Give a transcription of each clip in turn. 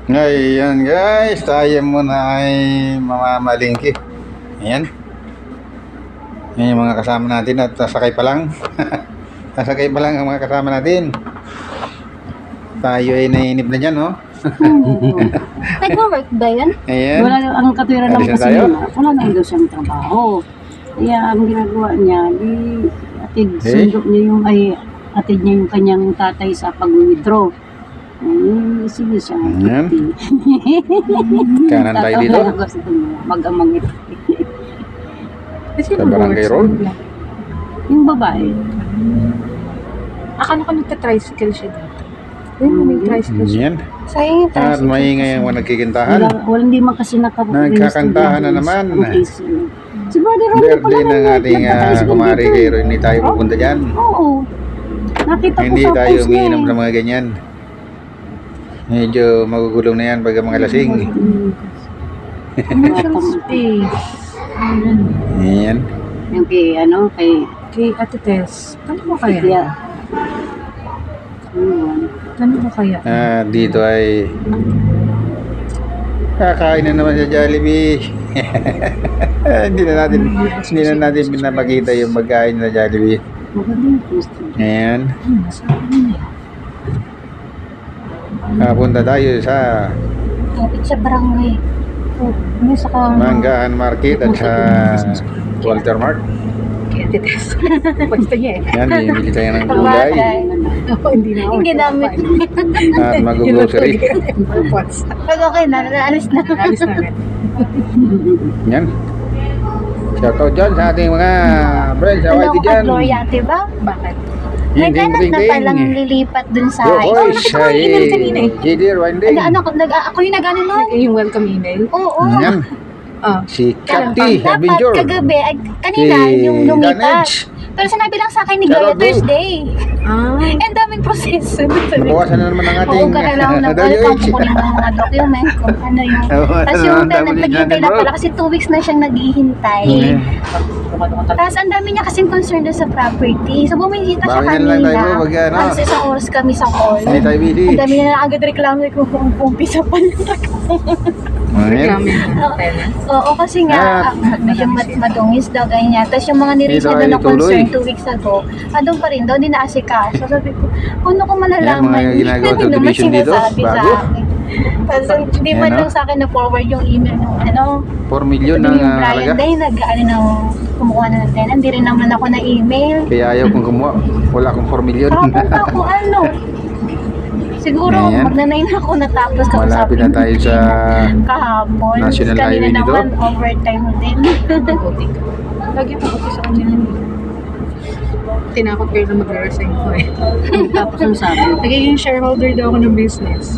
Ngayon guys, tayo muna ay mamamalingki. Ayan. Yan yung mga kasama natin at sasakay pa lang. Sasakay pa lang ang mga kasama natin. Tayo ay nainip na dyan, oh. Nag-work ba yan? Ayan. Wala ang katwiran lang Alis na kasi tayo? niya. Wala na daw siyang trabaho. Kaya ang ginagawa niya, di atid sundo niya yung atid niya yung kanyang tatay sa pag-withdraw. Ay, sige siya. Ayan. Kanan tayo dito. Mag-amang ito. Sa Barangay Road. Yung babae. Akala ko nagka-tricycle siya dito. Ayun, may tricycle siya. Ayan. Sayang yung At tricycle. maingay ang nagkikintahan. Walang di man kasi Nagkakantahan na naman. Si Brother Ronnie Birthday ng ating kumari kay Roy. Hindi tayo pupunta dyan. Oo. Nakita ko Hindi sa tayo post niya umiinom eh. ng mga ganyan. Medyo magugulong na yan pag mga lasing. Commercial space. Ayan. Yung kay Kay Ate Tess. Ano mo kaya? kaya. Ano mo kaya? Dito ay kakain na naman sa Jollibee. hindi na natin pinapakita yung magkain sa Jollibee. Maganda yung post. Ayan. Masabi niya. Punta tayo sa Kapit sa barangay. Ano sa Manggahan Market at sa Walter Mart. Kay Ate Tess. Pwesta niya eh. Yan, bibili tayo ng gulay Hindi na ako. Hindi namin. at mag-grocery. Pag okay na, alis na. Alis na rin. Yan. Shoutout dyan sa ating mga friends sa Ano YT ako dyan. kay Gloria, diba? Bakit? May Ding, ganap ding, na ding. palang lilipat dun sa Yo, boy, Ay, siya email kanina eh. Jidir, Winding. ako yung nag-ano nun? Yung welcome email. Oo. Yan. Ah. Si Capti Dapat Adventure. kagabi, kanina Si yung lumipat. Ganage. Pero sinabi lang sa akin ni Gloria Charot, Thursday. Ah. Ang daming proseso. Nabawasan na naman ang ating Oo, kailangan na welcome kukunin mo ng mga document kung ano yung... Oo, Tapos ano yung ang dami naghihintay natin, na bro? pala kasi 2 weeks na siyang naghihintay. Tapos ang dami niya kasing concern doon sa property. So bumisita siya Bakit na lang kanina. tayo, wag yan, Alas isang oras kami sa call. Hindi tayo busy. Ang dami na lang agad reklamo ko kung umpisa pa lang. Ayan. Oo, kasi nga, medyo madungis daw ganyan. Tapos yung mga nirisa Dito doon ay na concern tuloy. 2 weeks ago, doon pa rin daw, di naasikaso. Sabi ko, ano ko Yan, malalaman? mga ginagawa Hindi naman subdivision dito, sinasabi sa bago. akin. Tapos hindi man Yan, lang sa akin na-forward yung email ng 4 million sabi ng yung Brian halaga. Day, kumukuha na ng tenant. Hindi rin naman ako na email. Kaya ayaw kong kumuha. Wala akong 4 million. Papunta ako Siguro, Ayan. magnanay na ako natapos Malapit na tayo sa kahapon. National Kanina Highway nito. naman, overtime din. Lagi pa ako sa kanya. Tinakot kayo na mag-resign ko eh. Tapos ang sabi, Nagiging shareholder daw ako ng business.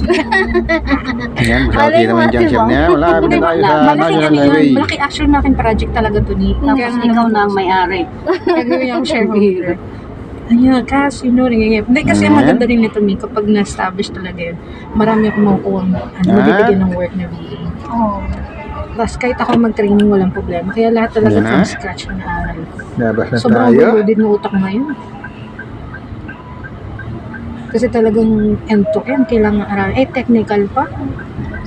Ayan, Malay masakit mo, naman dyan diba? siya niya. Malapit na tayo sa Malaki National ano Highway. yan, malaki action na aking project talaga to ni. tapos ikaw na ang may-ari. Kagawin yung shareholder. Ayun, kasi nangingip. Hindi kasi Ayan. maganda rin nito mi kapag na-establish talaga yun. Marami akong makukuha mabibigyan ng work na VA. Oo. Tapos kahit ako mag-training walang problema. Kaya lahat talaga Ayan na. from scratch na naaral ko. Labas na Sobrang tayo. overloaded ng utak ngayon. Kasi talagang end-to-end kailangan aral. Technical pa.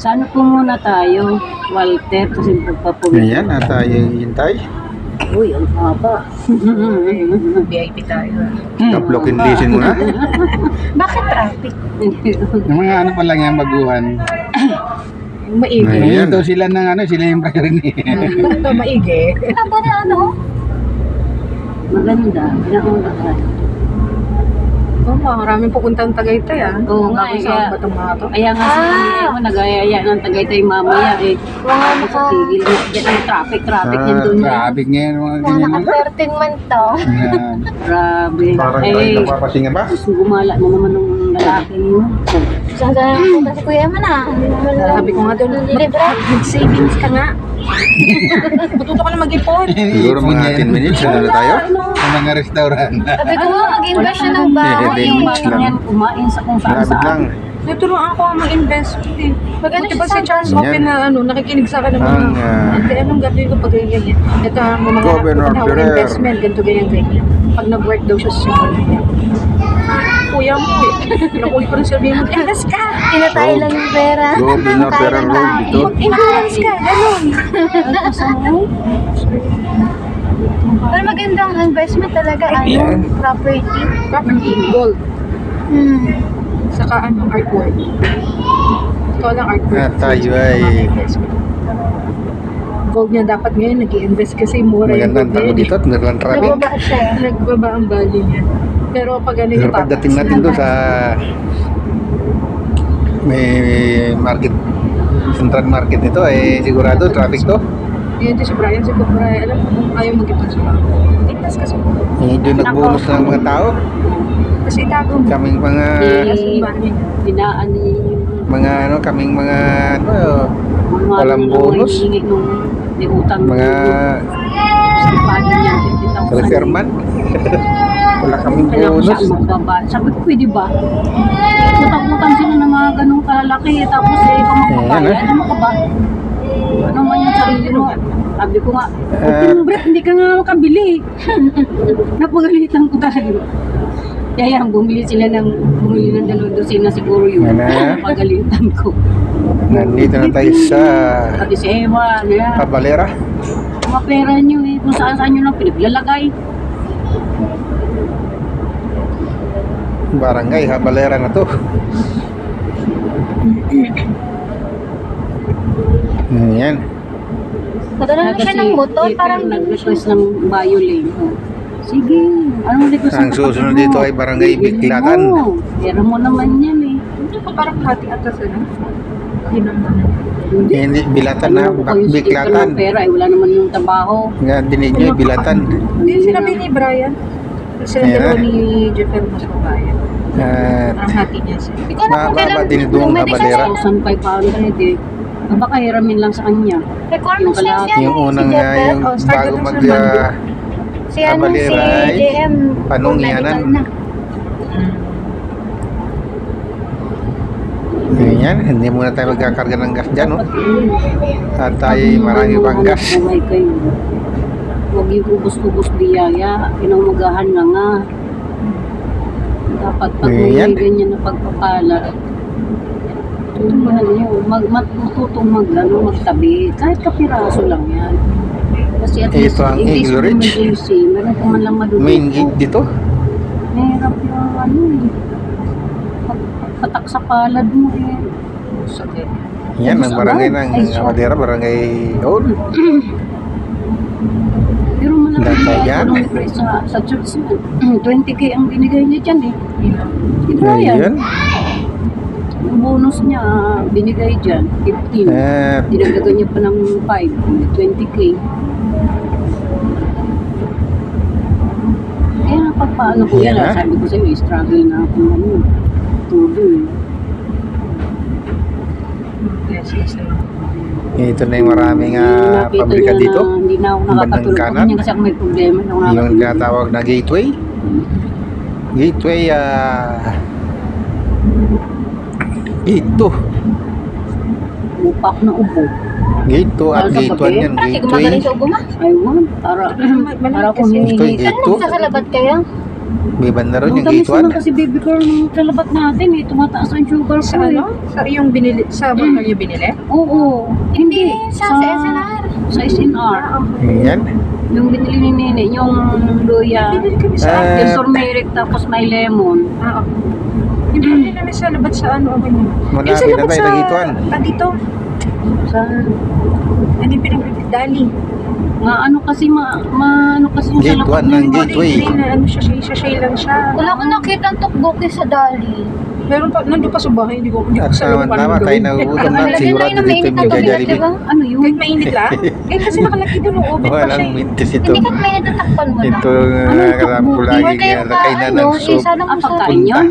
Saan po muna tayo, Walter, kasi pagpapulit. Ayan, na tayo hintay. Uy, ang haba. VIP tayo. Kaplokin lisin muna. Bakit traffic? Yung mga ano pa lang yan, baguhan. Maigi. Ayan, ito sila ng sila yung priority. Maigi. Tama na Maganda. Nauna ka. Oo, maraming pupuntang Tagaytay ah. Oo nga, Bago kaya- sa batong mga to. Kaya nga sabi mo, nag-ayaya ng Tagaytay mamaya eh. Tapos sa tigil na, dyan ang traffic yan doon. Traffic ngayon, mga Mga ganyan mga. naka-13 man to. Ayan. Grabe. Parang tayo Eh, napapasinga ba? gusto gumala na naman ng lalaki mo. Saan ka punta si Kuya man Sabi ko nga doon, Libre? mag-savings ka nga. Matuto ka na mag-ipon. Siguro mga 10 minutes, ano na tayo? Sa mga restaurant. Sabi ko nga, mag-invest siya ng bahay. Hindi, Kumain lang. yan, kumain sa kung saan Malapit lang. saan. Naturuan ako ang mag-invest. Maganda Buti siya ba si sa Charles Ganyan. Open na nakikinig sa akin ng mga, Ang, ate, anong gagawin ko pag ganyan? Ito ang mga Governor pagkatawag Ferrer. investment, ganito ganyan. Pag nag-work daw siya sa simula niya. Kuya mo, Nakuha ko rin sabihin mo, invest ka! Tinatay lang yung pera. Rob, yun na, pera rob ito. Mag-influence ka, gano'n. Pero magandang investment talaga, Yeah. property. Property, gold. Hmm. Saka artwork. Ikaw lang artwork. Ah, tayo ay Gold niya dapat ngayon nag-i-invest kasi mura yung magandang gold tago ngayon. dito at Nirland Traffic. Nababa siya. Nagbaba ang value niya. Pero pag ano Pero yung pagdating natin doon sa may market, central market nito, eh sigurado traffic to. yun din si Brian, alam mo kung ayaw mag-ipon sa bangko. Invest kasi mo. Medyo nagbonus ng mga tao. Kasi tago mo. Kaming mga Kasi environment. Dinaan niya yung kaming mga walang mga bonus. hinihingi nung may utang. Mga Sipagin niya, 50,000. reserman. Wala kaming Kailangan siya bonus. magbaba. Sabi ko, pwede ba? Utang-utang sila ng mga ganong kalalaki. Tapos ikaw magbabayad. Ayan, Ano ka ba? Ano man yung sarili mo? Sabi ko nga, Brett, hindi ka nga makabili. Napagalitan ko talaga. Kaya yan, bumili ng 2 dosina siguro yun. Ano? Napagalitan ko. Nandito na tayo sa Pati si Ewa, ano yan. Cabalera. Mga pera nyo eh, kung saan nyo lang pinaglalagay. Barangay Cabalera na to. Ayan. Padala na siya ng motor, parang nag-request ng violin. Sige, anong request Ang susunod dito ay Barangay Biklatan. Pera mo naman yan eh. Hindi pa parang hati atas ano? Hindi naman. Hindi, bilatan na, Ayoko yung sticker Biklatan. ng pera eh, wala naman yung trabaho. Nga, dinig nyo, bilatan. Hindi sinabi ni Brian. Sila Ayan. dalawa ni Jeffer mas babayan. Ang hati niya siya. Hindi ko alam kung kailan Matinidong bumili siya Cabalera. sa 1,500 eh. Baka hiramin lang sa kanya. requirements Yung lang siya. Yung unang si nga, Jeffer. yung Oh, start bago na mag sa Mando. Si ano, si Cabalera ay JM. panungyanan. medical na. Ayan, hindi muna tayo magkakarga ng gas dyan, no? At tayo marami pang gas. Buhay kayo. Huwag yung ubos-ubos biyaya. Pinamagahan na nga. Dapat pag Ayan. may ganyan na pagpapala, tutuhan nyo. Matutong magtabi. Kahit kapiraso lang yan. Kasi at least, Ito ang in case of Eagle Ridge. emergency, meron ka man lang madudukot. Main gate dito. Mahirap yung ano eh. Patak sa palad mo eh. Sakit. Yan, ang barangay ng Ay, siya. Cabalera, barangay Old. Pero malaki Data yung yan. economic rate sa church na. 20K ang binigay niya dyan eh. Si Brian, Ayan. yung bonus niya binigay dyan, 15. Dinagdagan niya pa ng 5, 20K. Kaya napagpaano ko yan, Yan, ha? sabi ko sa'yo, struggle na ako ano, tuloy. Yes, yes. Ito na yung maraming Nakita pabrika niya dito. na hindi na ako Bandang nakakatulog. kanan. Ako niya kasi ako may problema. Hindi ako Yung nakakatulog. tinatawag na gateway. Gateway, gate 2. Upa ako na upo. Gate 2 at Para sa gate 1 gabi? yan. Kasi Gate gumagaling sa ubo ma. Aywan, para akong kasi. Ito yung hinihingi. gate Ano nagkakalabat kayo? 2. May banda rin yung Matamis gate naman 1. kasi baby girl nung kalabat natin eh. Tumataas ang sugar Sa ko eh. ano? Sa yung binili, sa motor niyo binili? Oo. Hindi. Sa SNR. Sa SNR. Ayan. Yung binili ni Nene, yung luya. Binili kami sa Yung turmeric tapos may lemon. Oo. Yung binili namin sa labat sa ano, okay niyo. Malapit Yung sa na labat tayo sa... sa gate 1. Dito. Sa Ano yung pinag Dali. ano kasi ano kasi yung Gate sa labas 1 ng ng gateway. Green na ano siya, sachet lang siya. Wala ko nakita ang tukboki sa Dali. Meron pa, nandun pa sa bahay, hindi ko At sa loob tama, tayo nagugutom na. Nakalagay Sigurado lang na dito mainit yung na kay tubig, Jollibee. diba? ano yun? Kahit mainit lang. Kasi nakalagay doon, open pa Walang siya. mintis ito. Hindi kahit mainit na takpan mo na. Ito kasama ko lagi nga kainan ng soup. Isa lang mo sa... Pagkain yun?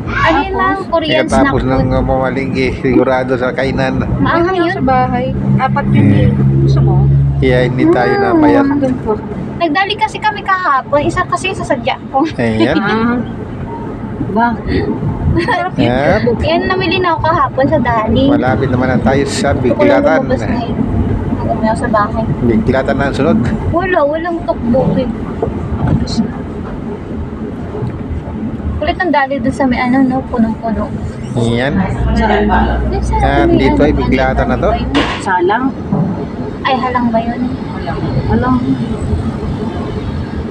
Ano yun lang, Korean snack Tapos food. ng mamalinggi, sigurado sa kainan. Maanghang Meron yun. sa bahay. 4 yun eh. Gusto mo? Kaya hindi tayo napayat. Doon po. Nagdali kasi kami kahapon. Isa kasi sa sadya ko. Ayan. Ba? At Yan, namili na ako kahapon sa Dali. malapit naman na tayo sa Gusto ko lang Biglatan. lumabas na yun. Nagdami ako sa bahay. Biglatan na ang sunod. Walang tukboki. Kulit ng dali doon sa may ano, no? Punong-puno. Ayan. Saan? At dito ay biglatan na to. Salang. Ay, halang ba yun? Alam.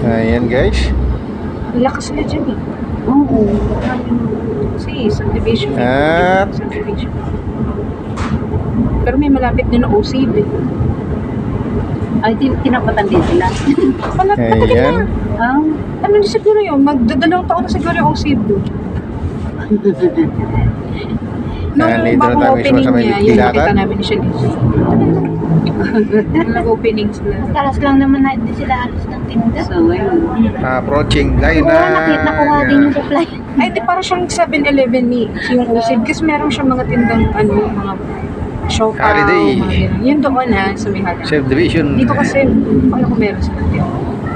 Ayan guys. Lakas sila dyan eh. Oo. Kasi subdivision. At Subdivision. Pero may malapit din na OCB. Ay, tinapatan din sila. ayan. Ah, Ano na siguro yun? Magdadalawang taon na siguro yung OCB. Nandito na bagong tayo mismo sa may yung biglatan. nakita namin siya dito. Nag-opening sila. Taras lang naman na hindi sila halos ng tinda. so ayun. Approaching tayo Oo, na. nakita ko nga din yung supply. Ay, di para siyang 7-Eleven ni yung OCB. Kasi meron siyang mga tindang mga shop. Holiday. Mga ganun. Yun doon ha, sa may halang. Subdivision. Dito kasi, ano ko meron sa tinda.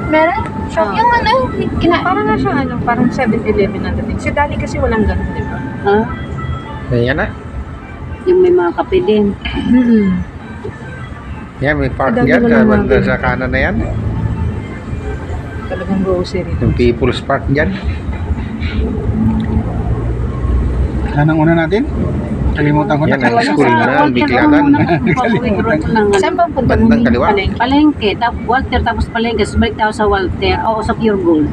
Meron? Shop yung ano, Parang nga siya, parang 7-Eleven na dating. Si Dali kasi walang ganun, di ba? Ah, Ayan na. yung may mga kape din. Yan, may park Dami dyan. mo Sa naman banda din. sa kanan na yan. Talagang grocery. Yung People's Park dyan. Saan ang una natin? Kalimutan ko na. Yan, ang school na, ang biglatan. Saan ba punta mo? Bandang kaliwa. Palengke. Palengke, Walter, tapos palengke, tapos balik tayo sa Walter, o sa Pure Gold.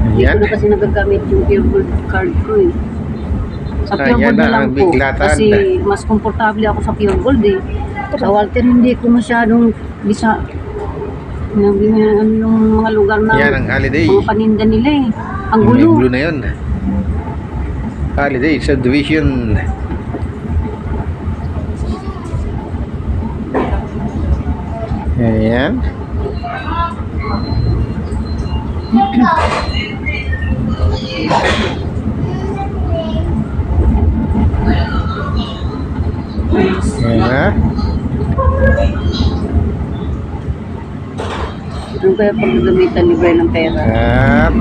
Hindi ko Ayan. na kasi nagagamit yung Pure Gold card ko eh. Sa Pure Ayan Gold na na lang ang po. biglatan. Kasi mas komportable ako sa Pure Gold eh. Sa Walter hindi ko masyadong bisa ano yung mga lugar na Yan ang holiday. mga paninda nila eh. Ang Yung may gulo. blue na yun. Holiday Subdivision. Ayan. Ayan na. Ano kaya pag gagamitan libre ng pera? At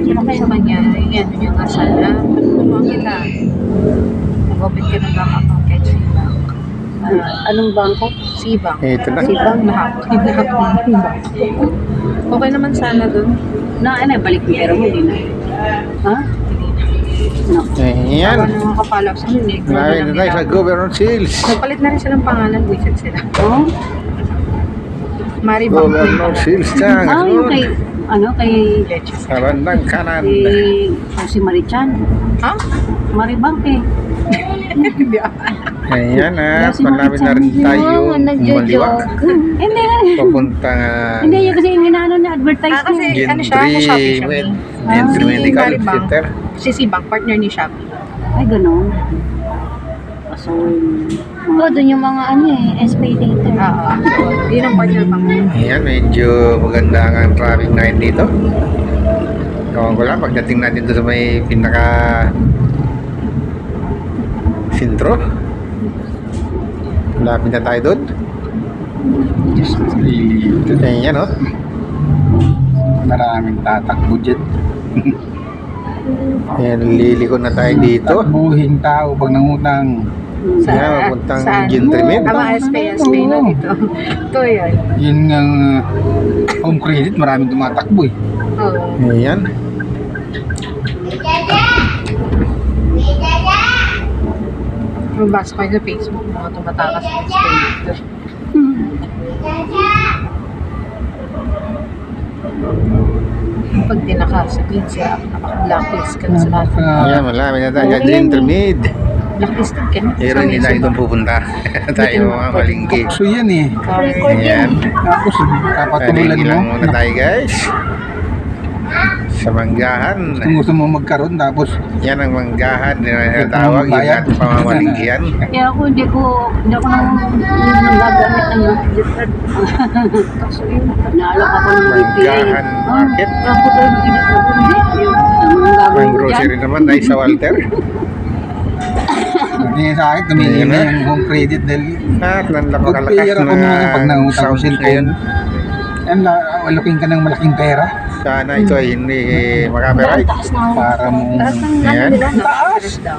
Sino kayo sa kanya? Yan, yung nasa na. Tulungan kita. Mag-open ka ng bank account kahit Cbank. Anong bangko? Cbank. ito na. Cbank lahat. Lahat ng bank. Okay naman sana dun. Ano, balik yung pera mo, hindi na. Ha? No. Ayan. Awan ng mga kapalak sa hindi. Marami na tayo sa Governor Seals. Nagpalit na rin silang pangalan. Wicked sila. Oh? Maribang. Governor Seals na. Ah, yung kay, kay Sa bandang kanan. si Marichan. Ha? Maribang eh. Hindi ah. Ayan at Yes, malapit na rin tayo maliwak. Hindi na. Papunta Hindi yun kasi yung inaano na advertise Ah, kasi niya. ano siya, sa Shopee siya. Gentry Ah, Gentry si Medical Maribang. Center. Si Cbank, partner ni Shopee. Ay, gano'n. So, Oo, doon yung mga ano expeditor. Oo. Yun ang partner bank. Ayan, medyo maganda ang traffic ngayon dito. Ewan ko lang, pagdating natin doon sa may pinaka sentro. Malapit na tayo doon. Ayan o. Maraming tatakbo dyan. Ayan, liliko na tayo dito. Takbuhin tao pag nangutang. Ayan, mapuntang saan? Gentry Med. Mga SPSP na dito. Ito yun. Yun ang home credit, maraming tumatakbo eh. Oo. Ayan. Mabasa ko yun sa Facebook, mga tumatakas sa escalator. Pag tinakas, sabihin siya, naka-blacklist ka na sa lahat. Ayan, malapit na tayo sa Gentry Med. Blacklisted ka na. Pero hindi tayo doon pupunta. Tayo mga malingki. So yan eh. Ayan. Tapos kapatulolan Palingki mo. lang muna tayo guys. Sa manggahan. Kung gusto mo magkaroon tapos Yan ang manggahan na tawag yung Bayad. ating pamamalingkihan. kaya ako hindi ako nang gagamit ng gift card. Naalok ako ng Manggahan market. Ako tayo hindi ko hindi. Ang grocery naman ay sa Walter. hindi sa akin tumingin Ayan na na. yung home credit dahil At good napakalakas player ako na pag na nangutang ko sound cellphone. ngayon. Yan, alaking ka ng malaking pera Sana ito ay hindi makapiright. para mo Taas ng ano Ayan. nila, no? Taas daw.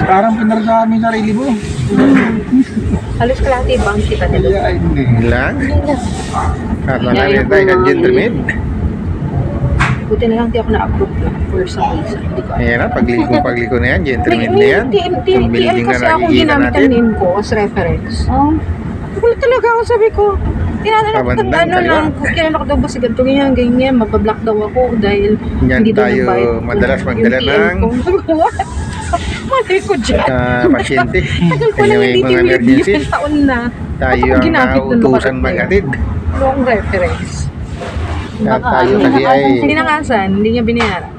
parang pinarasami sa sarili mo. Halos kalahati yung bank kita nila. Kaya hindi. Lang. At malapit na tayo sa Gentry Med. Buti na lang hindi ako na-approve lang for some reason. Hindi ko alam. Ayan na, pagliko na yan, gentleman na yan. TL Yung building na kasi akong nakikita ginamit ang natin. name ko as reference. Oh, Wala talaga ako, sabi ko. Tinanong ko Kabandang ano kaliwa. lang, kailan ako daw ba si ganito, ganyan, mabablock daw ako dahil Yan hindi daw tayo nagbayad yung- madalas magdala yung TL ng- ko. Sabi ko, what? Mali ko dyan. Pasyente. Tagal ko Kanya lang may hindi mga tinipid emergency. yung taon na. Tayo Bakit ang ginamit nun nautusan bakit na yun? maghatid. Wrong reference. At Baka tayo ano, kasi ay Tinakasan, hindi niya binayaran.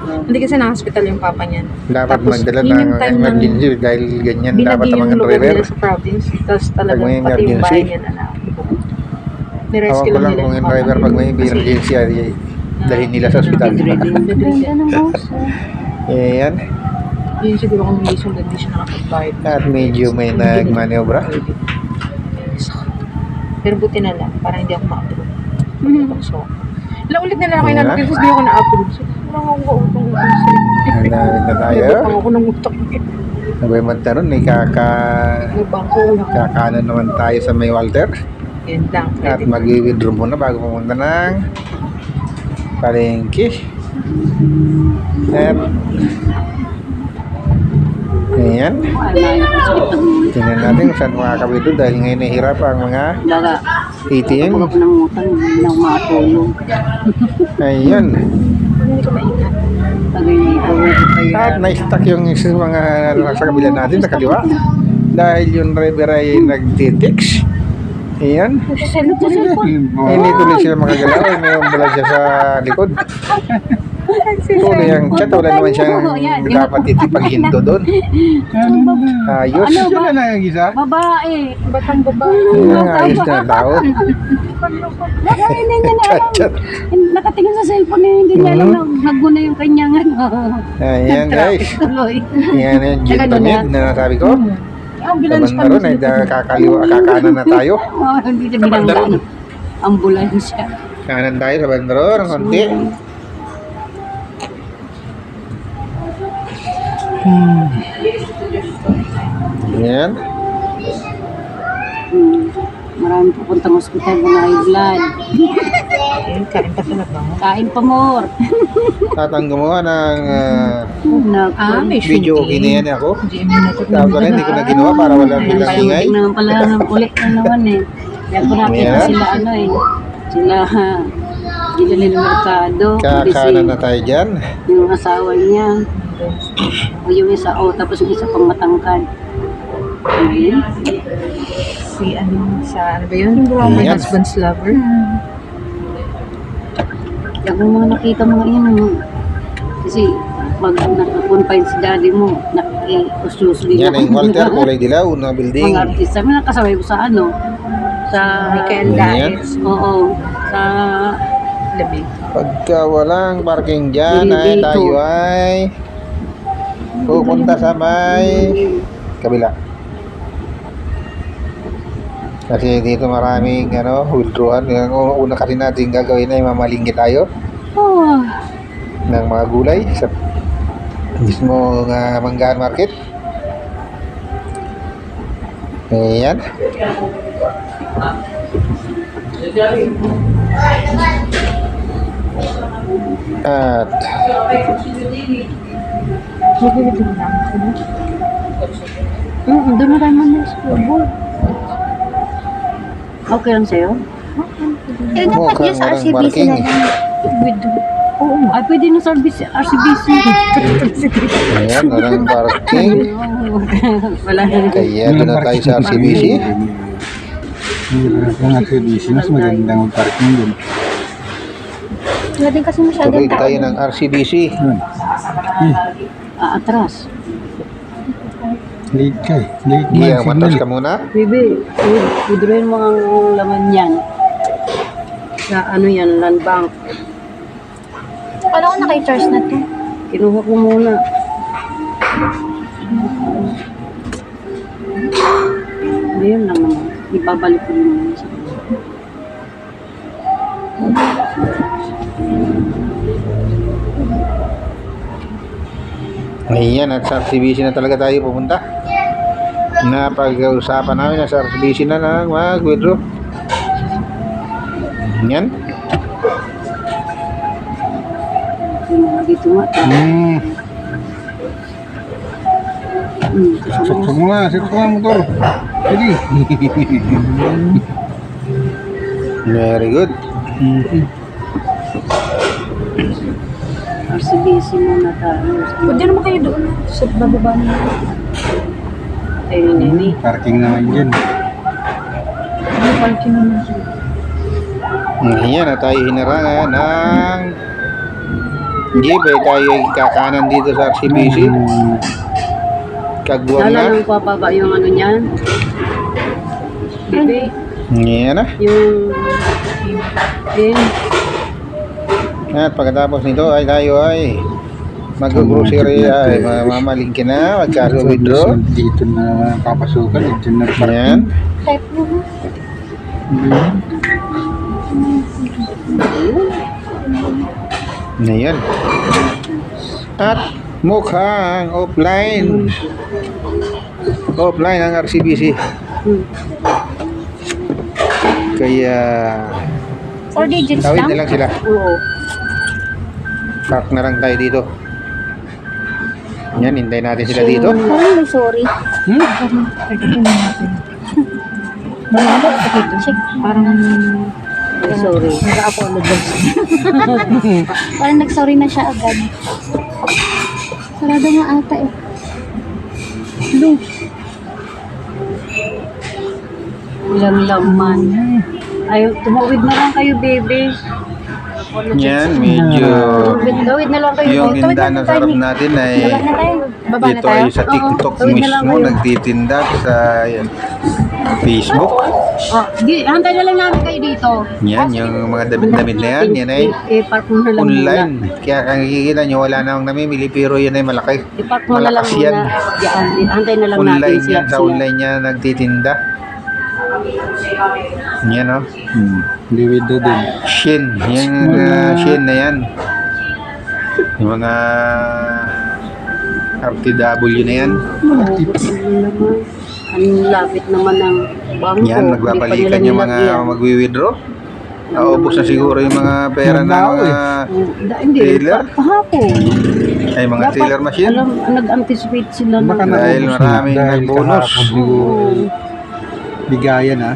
Hindi kasi na-hospital yung papa niyan. dapat Tapos, magdala yun ng yung time ng emergency dahil ganyan dapat binagi ang yung mga lugar driver. nila sa province. Tapos talagang may pati yung emergency. bahay niya na lang. Tawag Nirescue ko lang lang nila kung yung yung papa driver niya. pag may emergency ay dalhin nila sa ospital. ganda ng house. Ayan. Yun siguro kung hindi siya nakapag-bayad. At medyo may nagmaniobra. Pero buti na lang, para hindi ako ma-approve. Mhm. So, ilang ulit na lang kayo Yeah. na tapos di ako na-approve. So, parang ako utang-utang sa'yo. Hanapin na tayo. Nagutang ako ng utang. Sabay magtaron, may Nagbangko lang. kakaano naman tayo sa may Walter. Yan lang. At mag-withdraw muna bago pumunta ng palengke. At ayan. Tingnan natin kung saan makakawithdraw dahil ngayon nahihirap ang mga Baga, ATM. pag ako ng utang, hindi na ako makatulong. Ayun. Hindi ko maingat. Tagay na ito, kaya At na-stuck yung isa mga sa kabila natin sa kaliwa. Dahil yung driver ay nagtitext. Ayan. Hindi tuloy sila makagalaw. Ay may ambulansya sa likod. Tuloy ang chat. Wala naman siyang dapat itipaghinto doon. Ayos. Ano ba? Sila na yung isa? babae. Batang babae. Ayos na tao. Babae na niya na alam. Chat. Nakatingin sa cellphone niya, hindi niya alam na nagmuna yung kanyang ano. Ayan guys. Tuloy. Yan yung gentleman na nasabi ko. Ambulance pa Kaban na ron ay kakanan na tayo. Oh, hindi siya binanggaan. Ambulansya. Kanan tayo sa bandaro ng konti. Yan. Maraming pupuntang ospital mga high blood. Kain pa talaga. Kain pa more. At ang gumawa ng May video, okay na yan ako. GM na ito. Tapos pala hindi ko na ginawa para walang bilang ingay. Tingnan naman pala ng ulit na naman eh. Kaya ko nakita Yeah. sila ano eh. Sila dinali ng merkado. Kakanan na tayo dyan. Yung asawa niya. O yung isa, tapos yung isa pang matangkad. Ayun. Si ano sa ano ba yun? My Ayan. husband's lover. Yung mga nakita mga yan. Kasi pag nakakonfine si daddy mo, nakikiusus din Yan ang Walter, kulay dilaw na building. mga artista. May nakasabay ko sa ano. Sa Michael Ayan. Daes. Oo. Sa Labi. Pagka walang parking dyan ay Dito. tayo ay pupunta sa may kabila. Kasi dito maraming withdrawal. Yung una kasi natin gagawin ay mamalingki tayo oh, ng mga gulay sa mismo Manggahan Market. Ayan. At doon na tayo man sa school. Okay lang sa'yo? Eh, dapat mukhang yun sa walang RCBC parking. na lang. Oo, ay pwede na sa RCBC. Ayan, walang parking. Wala na rin. Kaya doon na tayo sa RCBC. Yung RCBC, mas magandang parking dun. Wala din kasi masyadong Tuloy tao. tayo ng RCBC. Yun. Atras. Late ka eh. Late Di, man matas signal. ka muna. Bibi, withdrawin mo ang laman yan. Sa ano yan, land bank. Paano ko naka-charge na to? Kinuha ko muna. Ayun lang naman. Ibabalik ko naman sa kanya. Ayan, at sa RCBC na talaga tayo pupunta. Napag-usapan namin na sa RCBC na lang mag-withdraw. Yan. dito nga. Saksak mo nga motor. Sige. Very good. RCBC muna tayo. Pwede naman kayo doon sa bababa niyo. Ayun, nini. Parking naman dyan. May parking naman siya. Ayan na tayo hinarangan ng jeep. Tayo ay kakanan dito sa RCBC. Kagwang Lala na. nang papaba yung ano niyan. Bibi. Ayan na. Yung... Yung... At pagkatapos nito ay tayo ay mag-grocery ay mamalingki na, magkaso-withdraw. Dito na papasukan. Dito na Ayan. Type mo na. Ayan. At mukhang offline. Offline ang RCBC. Kaya 4 digits tawid na lang. lang sila. Oo. Park na lang tayo dito. Yan, hintayin natin sila dito. Parang may sorry. Check. Parang Sorry. nag-apologize. Parang nag-sorry na siya agad. Sarado nga ata eh. Ilang laman. Ay, tumawid na lang kayo, baby. Yan, medyo Tawid na lang kayo. yung Tawid tindahan na na sarap natin ay Baba na tayo. Baba na ito tayo. ay sa TikTok Oo, tawid na lang mismo kayo. nagtitinda sa Facebook. Oh, di, hantay na lang namin kayo dito. Yan, yung mga damit-damit na yan, yan ay I-park mo na lang online. muna. Kaya kung nakikita nyo, wala namang namimili, pero yan ay malaki. I-park mo na lang Malakas muna. yan. Diyan, hantay na lang Online natin yan, sa online niya nagtitinda. Yan o. Liwido din. Shin, yung Shin na yan. Yung mga RTW na yan. Ang lapit naman ng bangko. Yan, nagbabalikan yung mga magwi-withdraw. Naubos na siguro yung mga pera ng Hindi, Trailer? Kahapon. ay mga Dapat, trailer machine. Alam, nag-anticipate sila ng... Baka Dahil naubos na. maraming Dahil nagbonus. kahapon siguro. Bigayan ha.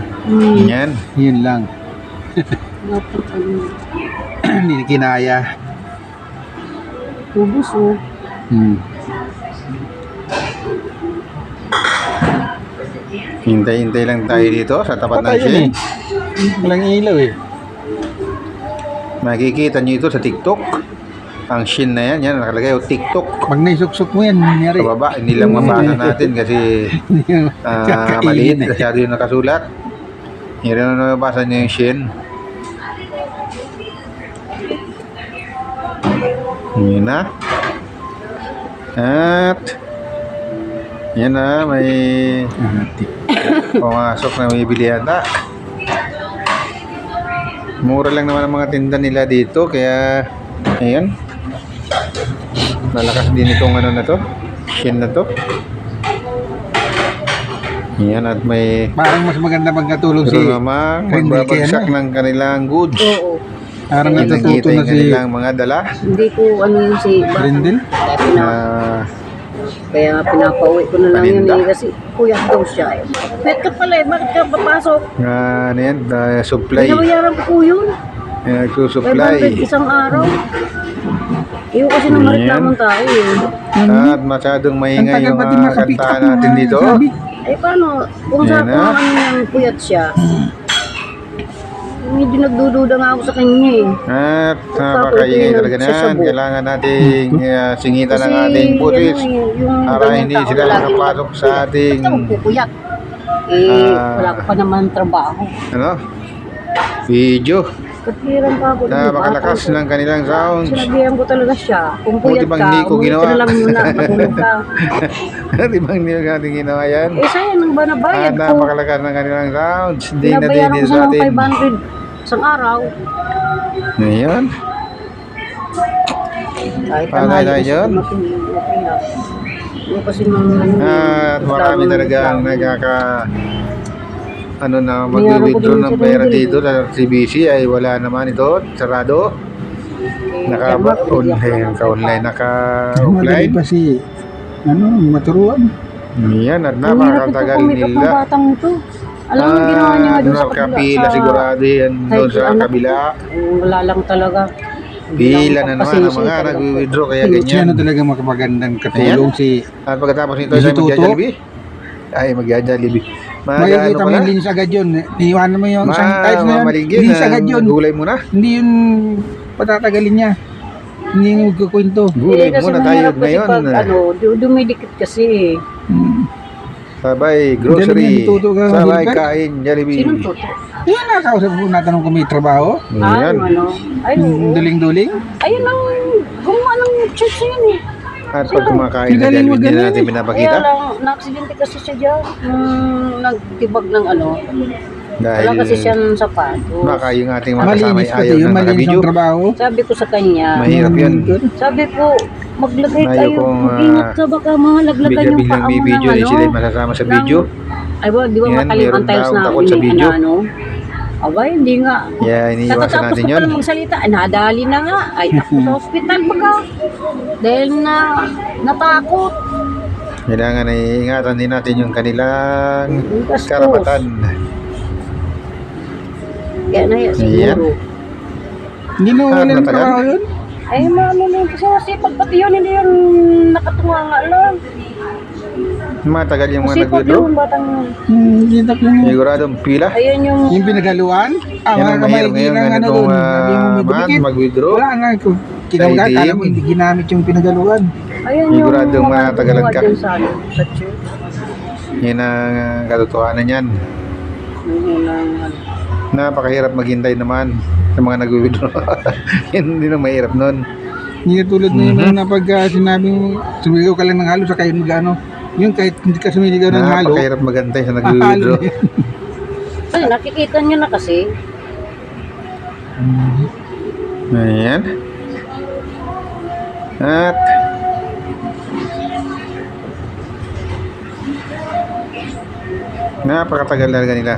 Yan. Yun lang. Dapat, ano, Hindi kinaya. ubus oh. Hintay-hintay lang tayo dito sa tapat ng Patay yun Shin. eh. Walang ilaw eh. Makikita nyo ito sa TikTok. Ang Shin na yan, yan nakalagay o TikTok. Pag naisuksok mo yan, nangyari. Sa baba, hindi lang mabasa natin kasi Kakainin maliit. eh. Masyado yung nakasulat. Hindi rin na nabasa nyo yung Shin. Yun na. At yan na, may pumasok na may bili yata. Mura lang naman ang mga tinda nila dito, kaya ayan. Malakas din itong ano na to, Shin na to. Yan, at may Parang mas maganda magkatulog si... pero namang Rendy magbabagsak Kena. ng kanilang goods. Oo. Parang natututo Nakikita na yung si kanilang mga dala. Hindi ko ano yung si... Brindle. Na Kaya nga pinapauwi ko na lang yun Paninda? eh. Kasi kuya daw siya eh. Pwede ka pala eh. Bakit ka papasok? ano yan, supply. Pinabayaran ko po yun. Nagsusupply. 500 isang araw. Iyo kasi nang mareklamong tao eh. At masyadong maingay Ang tagal yung pati makapick kanta up mo, natin dito. sabi. Eh paano? Kung sa Yan kung na. ano niyang puyat siya. Medyo nagdududa nga ako sa kanya eh. At napakaingay talaga yan. Kailangan nating singitan ng ating putis para hindi sila nakapasok sa ating Ito pupuyat. Eh, Ah. wala ko pa naman trabaho. ano, video. Katiran pa ako. Napakalakas ng kanilang sounds. Sinabihan ko talaga siya. Kung Buti puyat bang ka, hindi ko umuwi ka ginawa? na lang muna. Matulog ka. Di ba hindi natin ginawa yan? Eh, sayang nang ba At nabayad ko? napakalakas ng kanilang sounds. Hindi na Nabayaran din ko sa sa ng atin. 500 isang araw. Ngayon. Kahit Paano tanghali tayo ko dyan? sa okay lang. Yung kasi nung... At marami talagang nagkaka ano na mag-withdraw Bayaran ko din ng sa pera Rendel. dito sa CBC ay wala naman ito, sarado. Eh, Naka-online, Madali naka-offline. pa si, maturuan. Yan, at Ang hirap ito napakatagal kumikap ng nila. batang ito. Alam mo, ginawa niya nga doon sa Nakapila sigurado yan doon sa anak. kabila. Wala lang talaga. Pila na naman ang mga nag-withdraw kaya Si ganyan. ano talaga makapagandang katulong si At pagkatapos nito Si ay Tuto? mag-Jollibee. Ay, mag-Jollibee. makikita mo yung linis agad yun. Iiwanan mo yung isang tiles na yun. Maligid Linis agad yun. Gulay muna. Hindi yun patatagalin niya. Hindi yung magkukwento. Gulay kasi muna tayo mahirap kasi ngayon. pag dumidikit kasi. Sabay, Dali grocery. mo, Tuto ka, Sabay, Gilbert. kain, Jollibee. Sinong toto? Yan, nakausap ko, natanong ko may trabaho. Yan. Ay, oo. Duling-duling. Ayun ang gumawa ng church yun eh. At pag kumakain na Galing mo, Jollibee, hindi na galing. natin Kaya pinapakita. lang, na-aksidente kasi siya dyan. Nagtibag ng Dahil wala kasi siyang sapato. baka yung ating mga kasama Malinis ay pati ayaw yung na malinis nakabidyo. ang trabaho. Sabi ko sa kanya, Mahirap yun. sabi ko, maglagay Ayaw kayo. kong, Mag-ingat ka baka mga laglagan yung Bigla-biglang paa may mo video, ng di sila masasama sa video. Ay ba, di ba Yan, matalim meron ang tiles daw na takot sa video. Abay, hindi nga. Yeah, iniiwasan Katapos natin ko yun. pala magsalita, nadali na nga. Ay, ako sa hospital baga. Dahil natakot. Kailangan ay ingatan din natin yung kanilang Gastos. karapatan. Kaya na yan, siguro. Hindi mo wala ng matagal. trabaho yun. Ay, mano na kasi masipag pati yun, hindi yun nakatunga nga lang. Matagal yung mga Masipag nag-withdraw. yun, batang yun. Hindi lang. Siguradong pila. Ayun yung, Yung pinagaluan, Yan mga ang kamay, mahirap ngayon ng ano ganitong doon. Sabi mo may dumikit. mag-withdraw. Wala na, kung kinaugat, Kaidim. alam mo, hindi ginamit yung pinagaluan. ayun yung Siguradong mga matagalan gumawa ka. dyan sa church. Yan ang katotohanan yan. Yun ang, Napakahirap maghintay naman sa mga nag-withdraw. Hindi na mahirap nun. Hindi ka tulad na yung na pag sinabing sumigaw ka lang ng halo sa kayo mag-ano. Yung kahit hindi ka sumiligaw ng halo, Napakahirap maghintay sa halo nag-withdraw. na yun. ay, nakikita niyo na kasi. Ayan. At napakatagal talaga nila.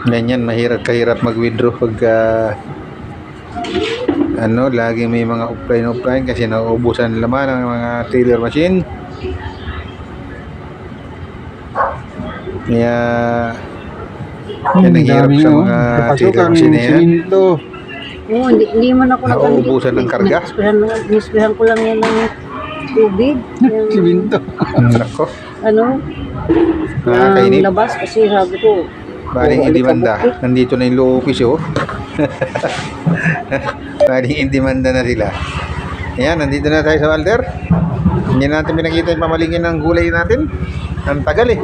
Ganyan, kahirap mag-withdraw pag lagi may mga offline kasi nauubusan ng laman ng mga teller machine. Kaya yan ang hirap sa mga teller machine na yan. Oo, hindi man ako Nauubusan ng karga. Nispihan ko lang yan ng tubig. Yung, Siminto. Nako, ano, nakakainip. yung labas kasi sabi ko, Baling indimanda. Nandito na yung loopis, oh. Baling indimanda na sila. Ayan, nandito na tayo sa Walter. Hindi natin pinakita yung pamalingin ng gulay natin. Ang tagal eh.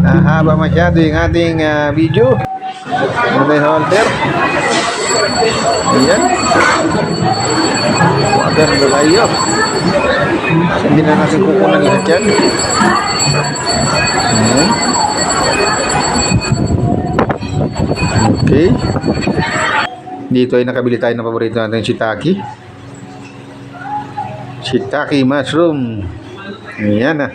Haba masyado yung ating video. Nandito tayo sa Walter. Ayan. Walter, nandito tayo. Hindi na natin kukunan isa dyan. Ayan. Okay. Dito ay nakabili tayo ng paborito natin, shiitake. Shiitake mushroom. Ayan ah.